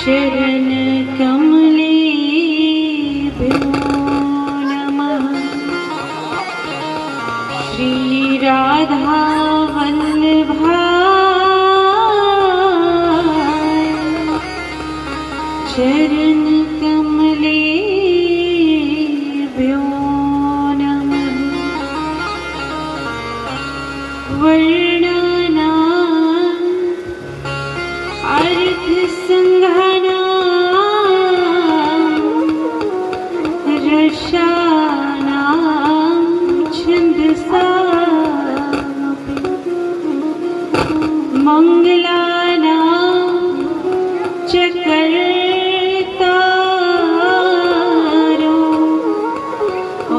चरण कमलेभ्यो नमः। श्री राधा वल्लभाय चरण कमलेभ्यो नमः। वर्णना अर्थ संघना रसानां छन्दसा मंगलानां च कर्तारो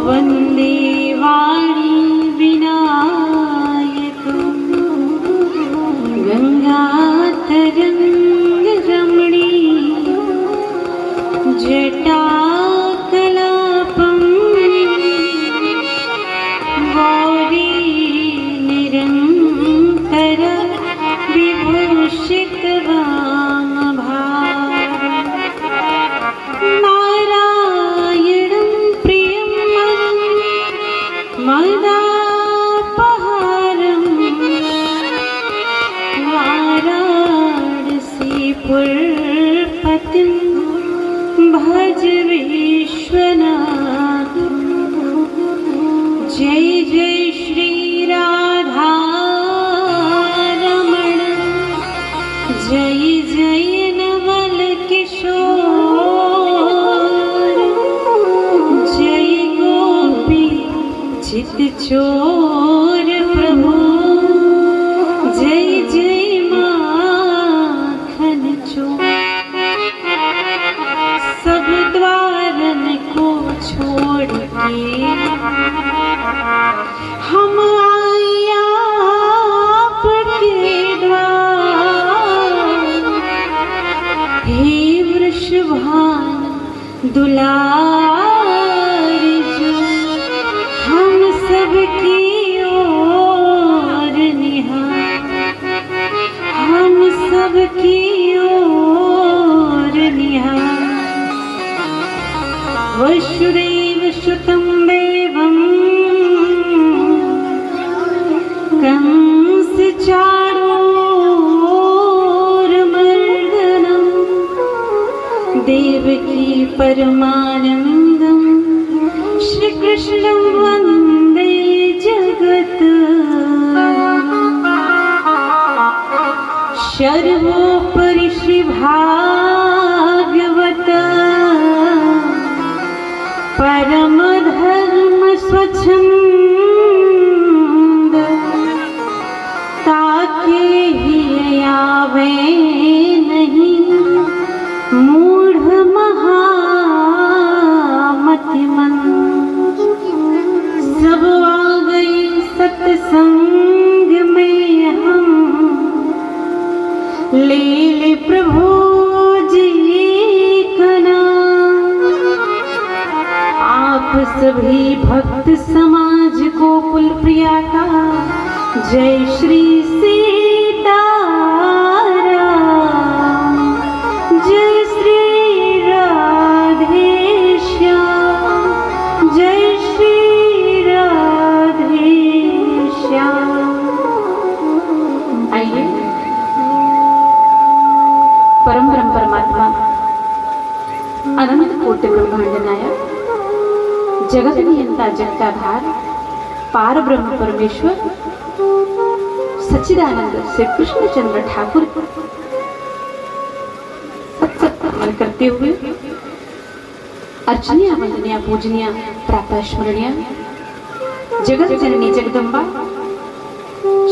वन्दे वाणी विनायको गंगातरङ्गरमणी जटाकलापं गौरी निरन्तर विभूषितवामभाग। नारायणं प्रियं मदापहारं वाराणसीपुरपतिं भज विश्वनाथ। जय जय श्री राधा रमण, जय जय नवल किशोर, जय गोपी चित चोर प्रभु, जय जय माखन चोर। सब द्वारन को छोड़ के हम आए आपके द्वार। हे वृषभान दुलार जो हम सबकी ओर निहार, हम सबकी ओर निहार। वसुदेव सुतं देवं कंस चाणूरमर्दनं देवकी परमानन्दं श्री कृष्णं वन्दे जगत्। सर्वोपरि श्री भागवत परम धर्म स्वच्छंद, ताके ही आवे नहीं मूढ़ महामतिमंद। सब आ गए सत्संग में हम, ले ले प्रभु जी का नाम। आप सभी भक्त समाज को कुल प्रिया का जय श्री सीताराम, जय श्री राधे श्याम, जय श्री राधे श्याम। आइए परम ब्रह्म परमात्मा अनंत कोटि ब्रह्मांड नायक जगत नियंता जगताधार पार ब्रह्म परमेश्वर सच्चिदानंद श्री कृष्णचंद्र ठाकुर नमन करते हुए अर्चनीय वंदनीय पूजनीय प्रातः स्मरणीय जगत जननी जगदम्बा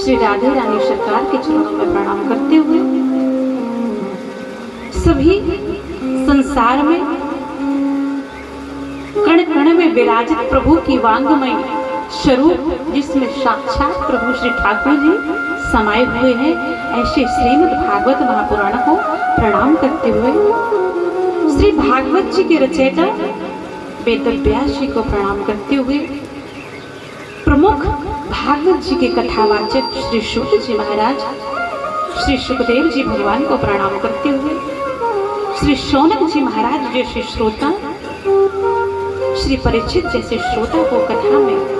श्री राधे रानी सरकार के चरणों में प्रणाम करते हुए सभी संसार में कण कण में विराजित प्रभु की वांगमय स्वरूप जिसमें साक्षात प्रभु श्री ठाकुर जी समाये हुए हैं, ऐसे श्रीमद् भागवत महापुराण को प्रणाम करते हुए श्री भागवत जी के रचयिता वेद व्यास जी को प्रणाम करते हुए प्रमुख भागवत जी के कथावाचक श्री शुक जी महाराज, श्री सुखदेव जी भगवान को प्रणाम करते हुए श्री शौनक जी महाराज जैसे श्रोता, श्री परीक्षित जैसे श्रोता को कथा में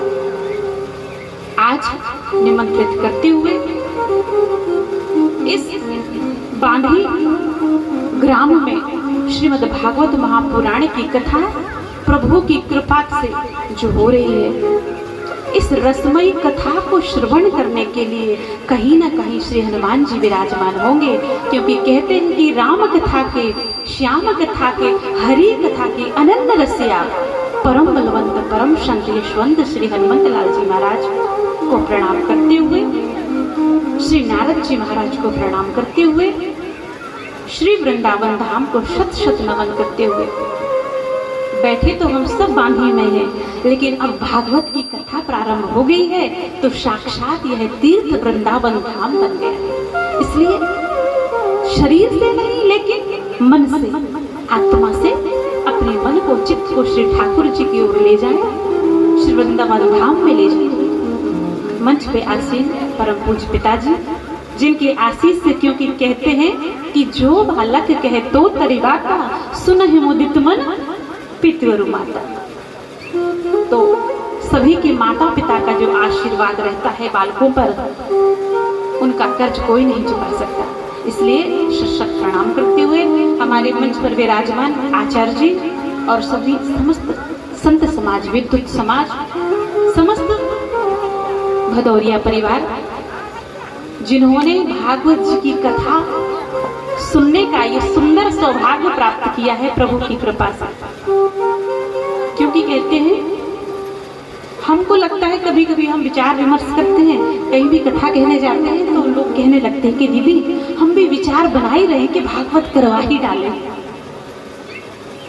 आज निमंत्रित करते हुए इस बांधी ग्राम में श्रीमद् भागवत महापुराण की कथा प्रभु की कृपा से जो हो रही है, इस रसमयी कथा को श्रवण करने के लिए कहीं ना कहीं श्री हनुमान जी विराजमान होंगे, क्योंकि कहते हैं कि राम कथा के, श्याम कथा के, हरि कथा के अनंत रसिया परम बलवंत परम संत यशवंत श्री हनुमंत लाल जी महाराज को प्रणाम करते हुए, श्री नारद जी महाराज को प्रणाम करते हुए, श्री वृंदावन धाम को शत शत नमन करते हुए बैठे तो हम सब बांधी में हैं, लेकिन अब भागवत की कथा प्रारंभ हो गई है तो साक्षात यह तीर्थ वृंदावन धाम बन गया है। इसलिए शरीर से नहीं लेकिन मन से, आत्मा से अपने मन को, चित्त को श्री ठाकुर जी की ओर ले जाए, श्री वृंदावन धाम में ले जाए। मंच पे आसीन परम पूज्य पिताजी जिनके आशीष से, क्योंकि कहते हैं कि जो बालक कहे तो तरीबा का सुनहि मुदित मन पितृ माता, तो सभी के माता पिता का जो आशीर्वाद रहता है बालकों पर, उनका कर्ज कोई नहीं चुका सकता। इसलिए सशक्त प्रणाम करते हुए हमारे मंच पर विराजमान आचार्य जी और सभी समस्त संत समाज, विद्युत समाज, समस्त भदौरिया परिवार जिन्होंने भागवत जी की कथा सुनने का ये सुंदर सौभाग्य प्राप्त किया है प्रभु की कृपा से। क्योंकि कहते हैं, हमको लगता है कभी कभी हम विचार विमर्श करते हैं, कहीं भी कथा कहने जाते हैं तो लोग कहने लगते हैं कि दीदी हम भी विचार बना ही रहे कि भागवत करवा ही डालें।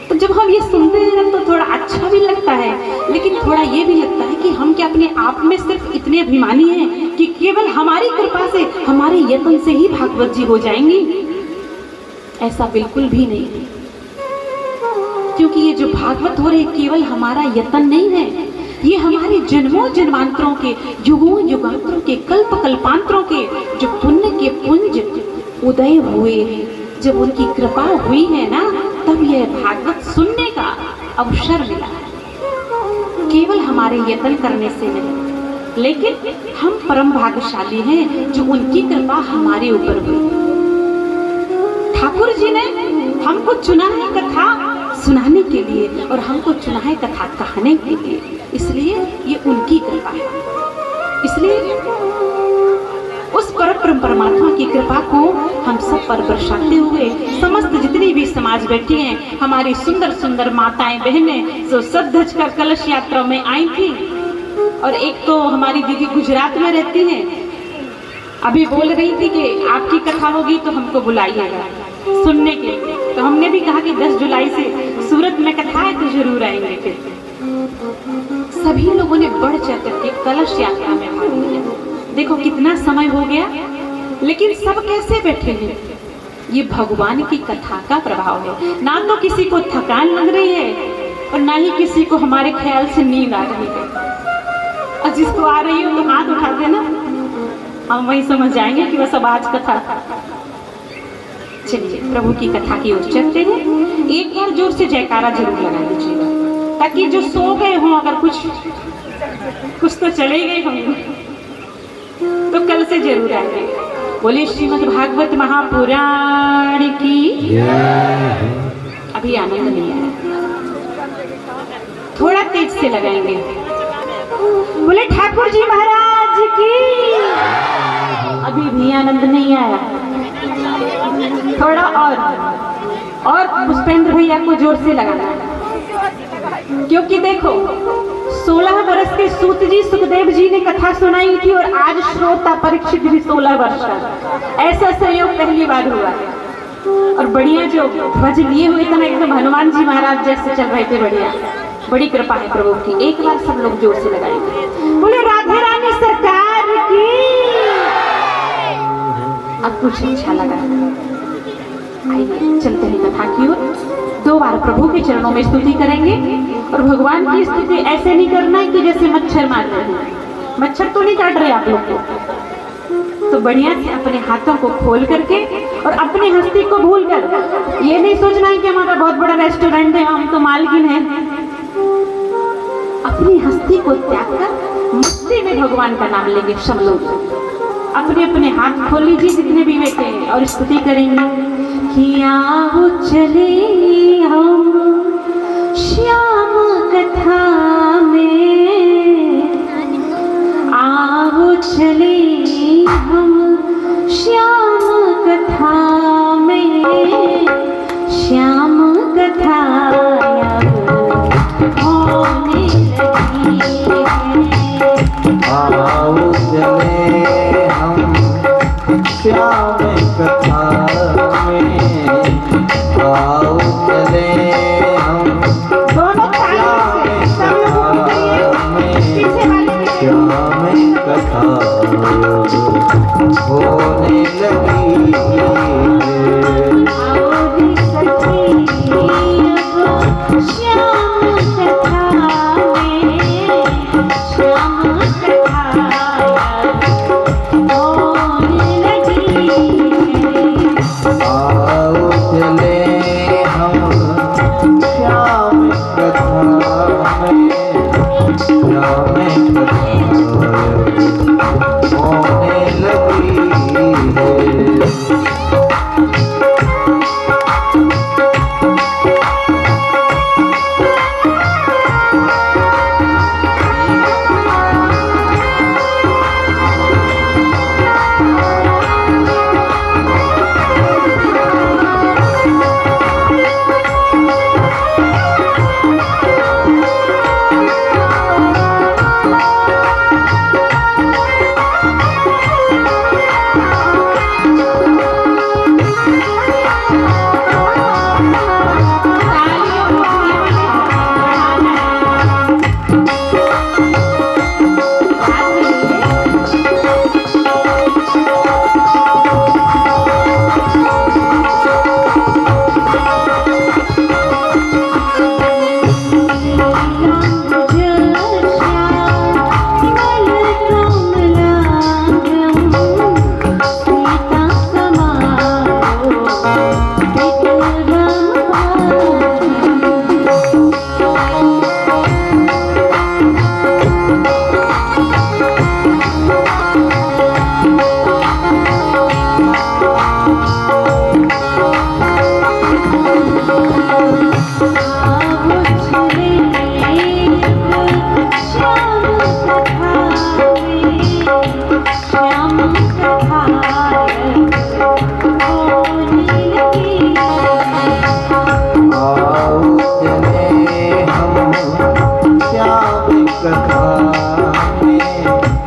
तो जब हम ये सुनते हैं तो थोड़ा अच्छा भी लगता है, लेकिन थोड़ा ये भी लगता है कि हम क्या अपने आप में सिर्फ इतने अभिमानी हैं कि केवल हमारी कृपा से, हमारे यत्न से ही भागवत जी हो जाएंगी? ऐसा बिल्कुल भी नहीं है, क्योंकि ये जो भागवत हो रहे केवल हमारा यत्न नहीं है, ये हमारे जन्मों जन्मांतरों के, युगों युगांतरों के, कल्प कल्पांतरों के जो पुण्य के पुंज उदय हुए हैं, जब उनकी कृपा हुई है ना, तब यह भागवत सुनने का अवसर मिला है। केवल हमारे यत्न करने से नहीं, लेकिन हम परम भाग्यशाली हैं जो उनकी कृपा हमारे ऊपर हुई। ठाकुर जी ने हमको चुना है कथा सुनाने के लिए और हमको चुना है कथा कहने के लिए, इसलिए ये उनकी कृपा है। इसलिए उस परमात्मा की कृपा को हम सब पर बरसाते हुए समस्त जितनी भी समाज बैठी हैं, हमारी सुंदर सुंदर माताएं बहनें जो सज कर कलश यात्रा में आई थी, और एक तो हमारी दीदी गुजरात में रहती हैं, अभी बोल रही थी कि आपकी कथा होगी तो हमको बुलाइएगा सुनने के लिए। तो हमने भी कहा कि 10 जुलाई से सूरत में कथा है तो जरूर आएंगे। फिर सभी लोगों ने बढ़ चढ़ करके कलश यात्रा में भाग लिया। देखो कितना समय हो गया, लेकिन सब कैसे बैठे हैं? ये भगवान की कथा का प्रभाव है। ना तो किसी को थकान लग रही है और ना ही किसी को हमारे ख्याल से नींद आ रही है। और जिसको आ रही हो तो हाथ उठा देना, हम वही समझ जाएंगे कि वह सब आज कथा। चलिए प्रभु की कथा की ओर चलते हैं। एक बार जोर से जयकारा जरूर लगा लीजिएगा, ताकि जो सो गए हों, अगर कुछ तो चले गए होंगे तो कल से जरूर आएंगे। बोलिए श्रीमद् भागवत महापुराण की। अभी आनंद नहीं आया, थोड़ा तेज से लगाएंगे। बोले ठाकुर जी महाराज की। अभी भी आनंद नहीं आया, थोड़ा और पुष्पेंद्र भैया को जोर से लगाना है, क्योंकि देखो 16 वर्ष के सूत जी सुखदेव जी ने कथा सुनाई थी और आज श्रोता परीक्षित भी 16 वर्ष का। ऐसा संयोग पहली बार हुआ है। और बढ़िया जो ध्वज लिए हुए थे ना, एकदम हनुमान जी महाराज जैसे चल रहे थे, बढ़िया बड़ी कृपा है प्रभु की। एक बार सब लोग जोर से लगाएंगे, बोले राधे रानी सरकार की। अब कुछ अच्छा लगा, आइए चलते हैं कथा की ओर। 2 बार प्रभु के चरणों में स्तुति करेंगे और भगवान की स्तुति ऐसे नहीं करना है कि जैसे मच्छर मार रहे हैं। मच्छर तो नहीं काट रहे आप लोग तो बढ़िया से अपने हाथों को खोल करके और अपनी हस्ती को भूलकर, ये नहीं सोचना है कि हमारा बहुत बड़ा रेस्टोरेंट है, हम तो मालकिन हैं। अपनी हस्ती को त्याग कर मस्ती में भगवान का नाम लेंगे सब लोग। अपने अपने हाथ खोल लीजिए जितने भी बैठे हैं और स्तुति करेंगे कि आओ चले हम श्याम कथा में, आओ चले हम श्याम कथा में, श्याम कथा होने लगी है। आओ चले हम श्याम कथा में, आओ चले हम श्याम कथा में,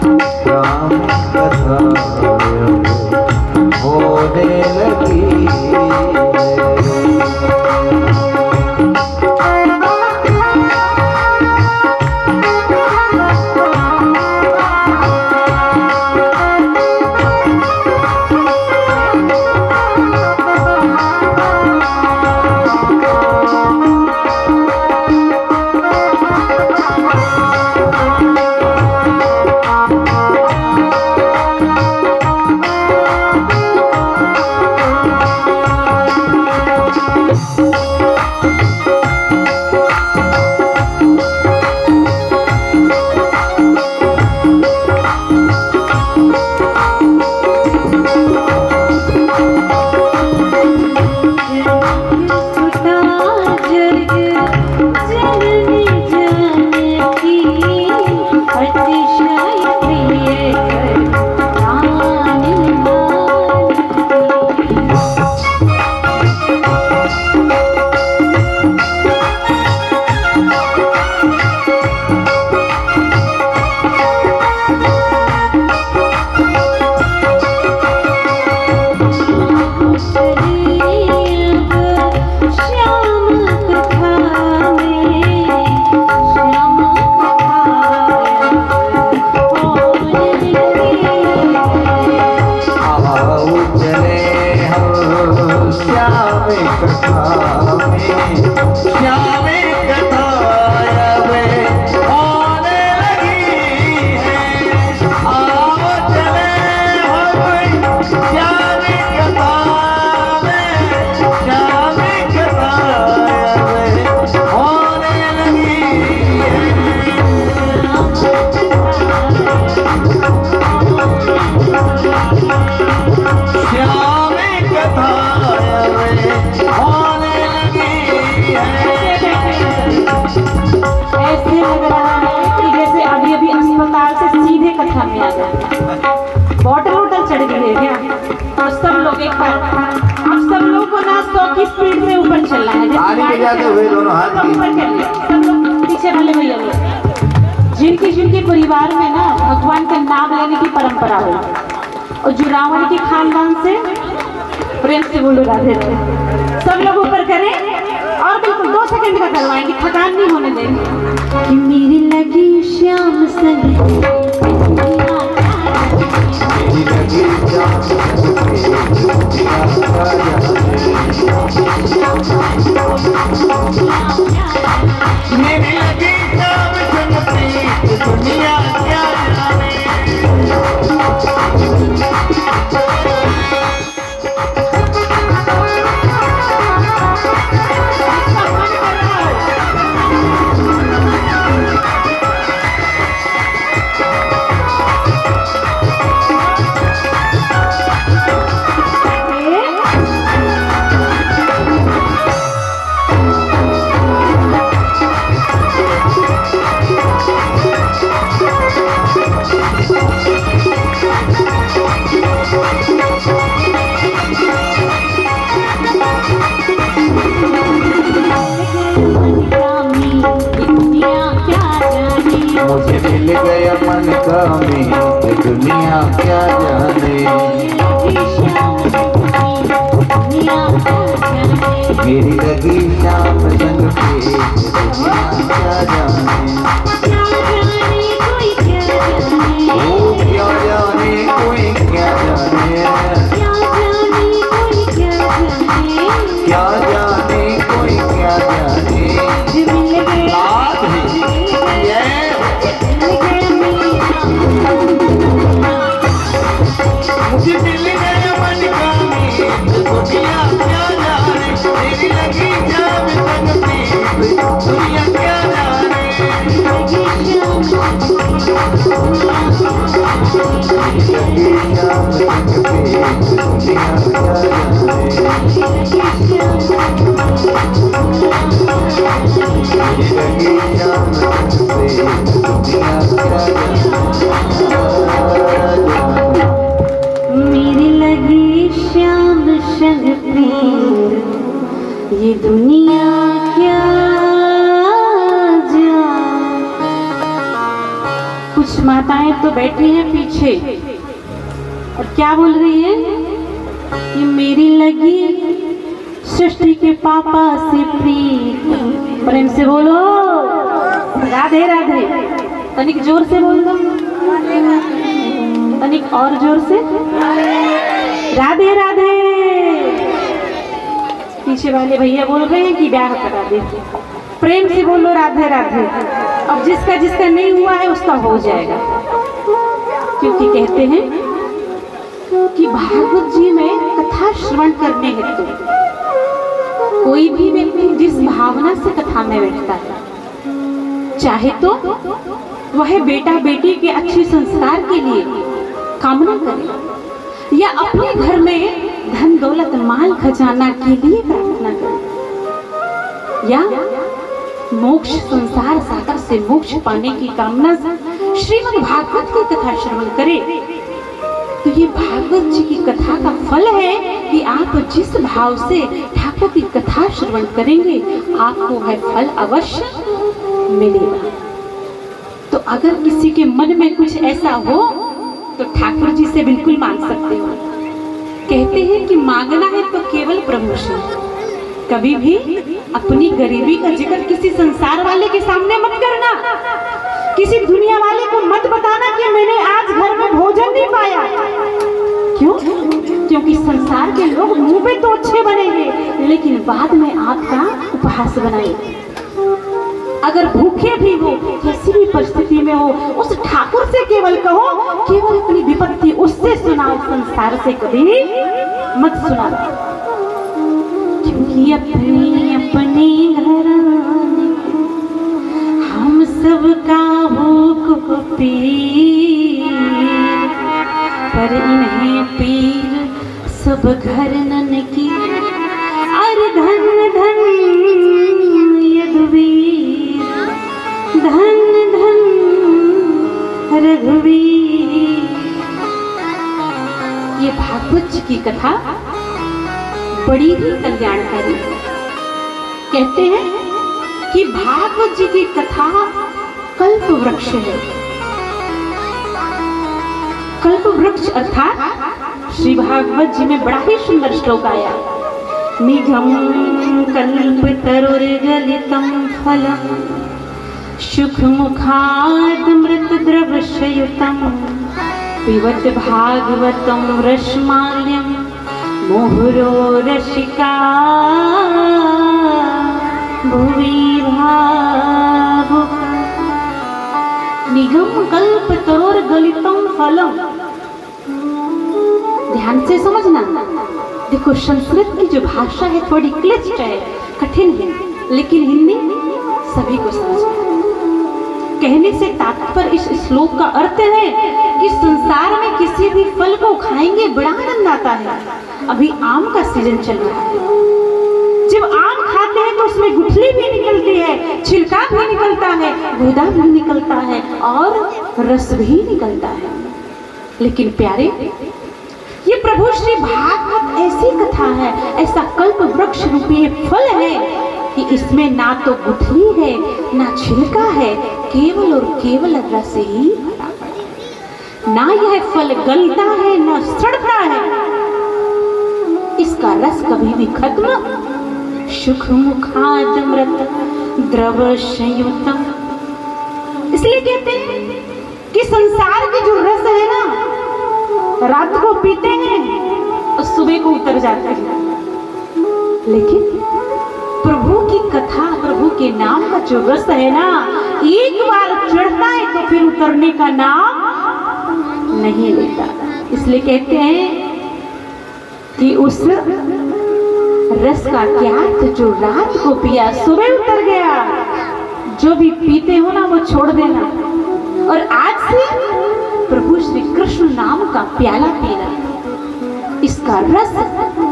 श्याम कथा होने लगी है। हिला दो भाई दोनों हाथ सब ऊपर कर ले, सब लोग पीछे वाले भैया लोग। जिनके परिवार में ना भगवान का नाम लेने की परंपरा हो, और जो रावण के खानदान से, प्रेम से बोलो राधे राधे। सब लोग ऊपर करें और बिल्कुल 2 सेकंड का करवाएंगे, थकान नहीं होने देंगे। कि मेरी लगी श्याम संग मेरी लगी जान मेरी लगी जान संग प्रीत दुनिया क्या जाने। मुझे मिल गया मन का में ये दुनिया क्या जाने। मेरी लगी शाम संग पे दुनिया क्या जाने। ओ क्या जाने कोई क्या जाने, क्या जाने कोई क्या जाने। मुझे मिल गया मन का में दुनिया क्या जाने। मेरी लगी जान संग पे दुनिया क्या जाने। लगी जान संग पे दुनिया क्या जाने। मेरी लगी श्याम संग प्रीत ये दुनिया क्या जाने। कुछ माताएं तो बैठी हैं पीछे और क्या बोल रही है कि मेरी लगी सृष्टि के पापा से प्रीत। प्रेम से बोलो राधे राधे। तनिक जोर से बोल दो, तनिक और जोर से राधे राधे। पीछे वाले भैया बोल रहे हैं कि ब्याह करा दे। प्रेम से बोलो राधे राधे। अब जिसका जिसका नहीं हुआ है उसका हो जाएगा, क्योंकि कहते हैं कि भागवत जी में कथा श्रवण करने हेतु कोई भी व्यक्ति जिस भावना से कथा में बैठता है, चाहे तो वह बेटा बेटी के अच्छे संस्कार के लिए कामना करे या अपने घर में धन दौलत माल खजाना के लिए प्रार्थना करे, या मोक्ष संसार सागर से मोक्ष पाने की कामना से श्रीमद् भागवत की कथा श्रवण करे, तो ये भागवत जी की कथा का फल है कि आप जिस भाव से ठाकुर की कथा श्रवण करेंगे आपको वह फल अवश्य मिलेगा। तो अगर किसी के मन में कुछ ऐसा हो तो ठाकुर जी से बिल्कुल मांग सकते हो। कहते हैं कि मांगना है तो केवल प्रभु से। कभी भी अपनी गरीबी का जिक्र किसी संसार वाले के सामने मत करना, किसी दुनिया वाले को मत बताना कि मैंने आज घर में भोजन नहीं पाया। क्यों? क्योंकि संसार के लोग मुंह पे तो अच्छे बनेंगे लेकिन बाद में आपका उपहास बनाएंगे। अगर भूखे भी हो, किसी भी परिस्थिति में हो, उस ठाकुर से केवल कहो, केवल अपनी विपत्ति उससे सुनाओ, संसार से कभी मत सुनाओ। क्योंकि अपनी अपनी घर हम सब का भूख पीर, पर इन्हें पीर सब घर नन की। अरे धन धन यदुवीर, धन धन रघुवीर। ये भागवत जी की कथा बड़ी ही कल्याणकारी है। कहते हैं कि भागवत जी की कथा कल्प वृक्ष है। कल्प वृक्ष अर्थात श्री भागवत जी में बड़ा ही सुंदर श्लोक आया, निगम कल्पतरुर्गलितं फलम् शुकमुखादमृत द्रवशयुतं पिबत भागवतं रसमाल्यं मुहुरो रसिका भुवि भावुक। निगम कल्पतरुर्गलितं फलम्, ध्यान से समझना। देखो संस्कृत की जो भाषा है थोड़ी क्लिष्ट है, कठिन है, लेकिन हिंदी सभी को समझ में। कहने से तात्पर्य इस श्लोक का अर्थ है कि संसार में किसी भी फल को खाएंगे बड़ा आनंद आता है। अभी आम का सीजन चल रहा है, जब आम खाते हैं तो उसमें गुठली भी निकलती है, छिलका भी निकलता है, गूदा भी निकलता है और रस भी निकलता है। लेकिन प्यारे, ये प्रभु श्री भागवत ऐसी कथा है, ऐसा कल्प वृक्ष रूपी फल है कि इसमें ना तो गुठली है ना छिलका है, केवल और केवल रस ही भरा है। ना यह फल गलता है ना सड़ता है, इसका रस कभी भी खत्म। सुख मुखादमृत द्रव संयुतम, इसलिए कहते हैं कि संसार की जो रस है ना, रात को पीते हैं और सुबह को उतर जाते हैं, लेकिन प्रभु की कथा, प्रभु के नाम का जो रस है ना, एक बार चढ़ता है तो फिर उतरने का नाम नहीं लेता। इसलिए कहते हैं कि उस रस का क्या, तो जो रात को पिया सुबह उतर गया। जो भी पीते हो ना वो छोड़ देना, और आज से प्रभु श्री कृष्ण नाम का प्याला पीना। इसका रस,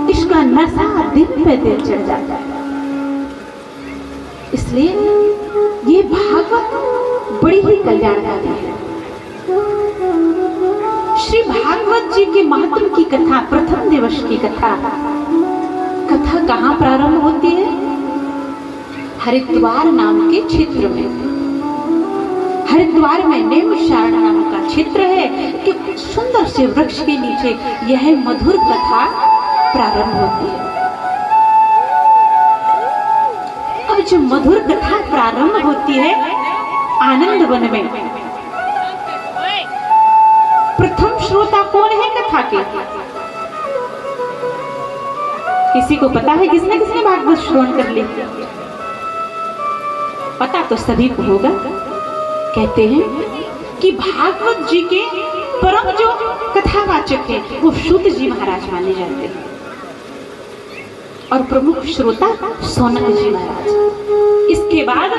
इसका नशा दिन पे दिन चढ़ जाता है। इसलिए ये भागवत बड़ी ही कल्याणकारी है। श्री भागवत जी के महात्म की कथा, प्रथम दिवस की कथा कहाँ प्रारंभ होती है? हरिद्वार नाम के क्षेत्र में। हरिद्वार में नेमिषारण नाम का क्षेत्र है कि सुंदर से वृक्ष के नीचे यह मधुर कथा प्रारंभ होती है। अब जो मधुर कथा प्रारंभ होती है आनंद वन में, प्रथम श्रोता कौन है कथा के? किसी को पता है? किसने किसने भागवत श्रवण कर ली? पता तो सभी को होगा। कहते हैं कि भागवत जी के परम जो कथावाचक है वो सूत जी महाराज माने जाते हैं, और प्रमुख श्रोता सौनक जी महाराज। इसके बाद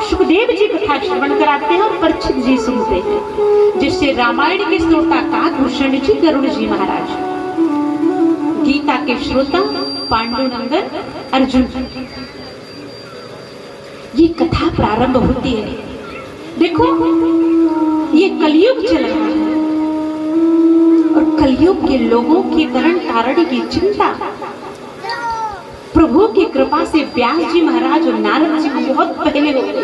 सुखदेव जी कथा श्रवण कराते हैं और परीक्षित जी सुनते हैं, जिससे रामायण के श्रोता काकभूषण जी, गरुड़ जी महाराज, गीता के श्रोता पांडुनंदन अर्जुन। ये कथा प्रारंभ होती है। देखो ये कलयुग चल रहा है, और कलयुग के लोगों के तरण तारण की चिंता प्रभु की कृपा से व्यास जी महाराज और नारद जी को बहुत पहले हो गए थे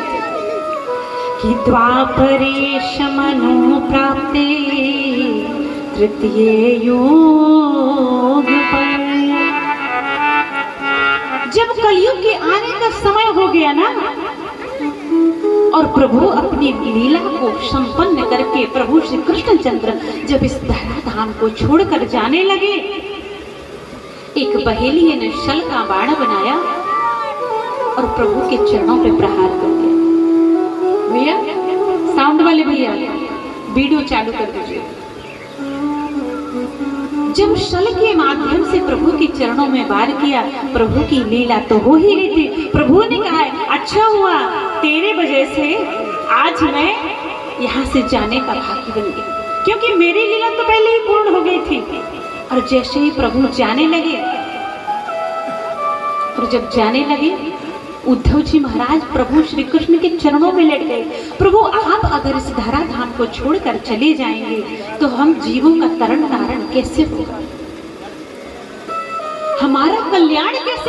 कि द्वापरे शमनो प्राप्ते तृतीय युग पर। जब कलयुग के आने का समय हो गया ना, और प्रभु अपनी लीला को संपन्न करके प्रभु श्री कृष्णचंद्र जब इस धराधाम को छोड़कर जाने लगे, एक बहेलिये ने शल का बाण बनाया और प्रभु के चरणों पे प्रहार कर दिया। भैया साउंड वाले भैया वीडियो चालू कर दीजिए। जब शल के माध्यम से प्रभु के चरणों में वार किया, प्रभु की लीला तो हो ही रही थी। प्रभु ने कहा अच्छा हुआ तेरे वजह से आज मैं यहाँ से जाने का भागी बन गई, क्योंकि मेरी लीला तो पहले ही पूर्ण हो गई थी। और जैसे ही प्रभु जाने लगे, और जब जाने लगे उद्धव जी महाराज प्रभु श्री कृष्ण के चरणों में लट गए। प्रभु आप अगर इस धराधाम को छोड़कर चले जाएंगे तो हम जीवों का तरण तारण कैसे होगा, हमारा कल्याण कैसे